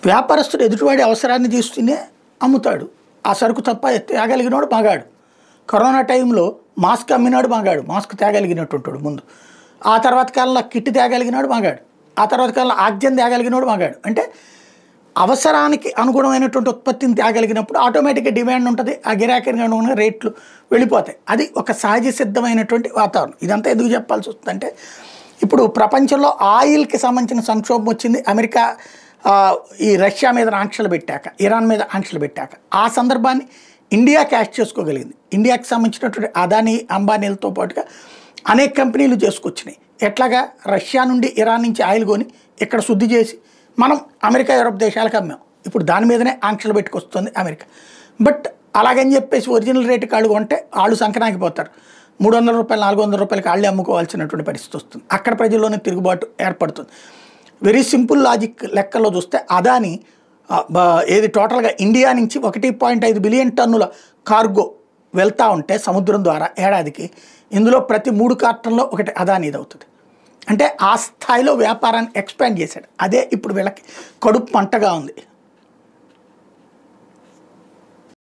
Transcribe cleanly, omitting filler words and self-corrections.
వ్యాపారస్తుడు ఎదుటివాడి అవసరాన్ని తీసుకునే అమ్ముతాడు. ఆ సరుకు తప్ప తేగలిగినోడు మగాడు. కరోనా టైంలో మాస్క్ అమ్మినాడు మగాడు, మాస్క్ తేగలిగినట్టుంటాడు ముందు. ఆ తర్వాత కాలంలో కిట్ తేగలిగినాడు మగాడు. ఆ తర్వాత కాలంలో ఆక్సిజన్ తేగలిగినోడు మగాడు. అంటే అవసరానికి అనుగుణమైనటువంటి ఉత్పత్తిని తేగలిగినప్పుడు ఆటోమేటిక్గా డిమాండ్ ఉంటుంది. ఆ గిరాకీకి అనుగుణంగా రేట్లు వెళ్ళిపోతాయి. అది ఒక సహజ సిద్ధమైనటువంటి వాతావరణం. ఇదంతా ఎందుకు చెప్పాల్సి వస్తుందంటే, ఇప్పుడు ప్రపంచంలో ఆయిల్కి సంబంధించిన సంక్షోభం వచ్చింది. అమెరికా ఈ రష్యా మీద ఆంక్షలు పెట్టాక, ఇరాన్ మీద ఆంక్షలు పెట్టాక ఆ సందర్భాన్ని ఇండియా క్యాష్ చేసుకోగలిగింది. ఇండియాకి సంబంధించినటువంటి అదానీ అంబానీలతో పాటుగా అనేక కంపెనీలు చేసుకొచ్చినాయి. ఎట్లాగా రష్యా నుండి ఇరాన్ నుంచి ఆయిల్ కొని ఇక్కడ శుద్ధి చేసి మనం అమెరికా యూరోప్ దేశాలకు అమ్మాం. ఇప్పుడు దాని మీదనే ఆంక్షలు పెట్టుకొస్తుంది అమెరికా. బట్ అలాగని చెప్పేసి ఒరిజినల్ రేటు కాళ్ళు కొంటే వాళ్ళు సంకనాకిపోతారు. 300 రూపాయలు 400 రూపాయలకి వాళ్ళే అమ్ముకోవాల్సినటువంటి పరిస్థితి వస్తుంది. అక్కడ ప్రజల్లోనే తిరుగుబాటు ఏర్పడుతుంది. వెరీ సింపుల్ లాజిక్ లెక్కలో చూస్తే అదాని ఏది టోటల్గా ఇండియా నుంచి 1.5 బిలియన్ టన్నుల కార్గో వెళ్తూ ఉంటే సముద్రం ద్వారా ఏడాదికి, ఇందులో ప్రతి 3 కార్టన్లో ఒకటి అదానీది అవుతుంది. అంటే ఆ స్థాయిలో వ్యాపారాన్ని ఎక్స్పాండ్ చేశాడు. అదే ఇప్పుడు వీళ్ళకి కడుపు మంటగా ఉంది.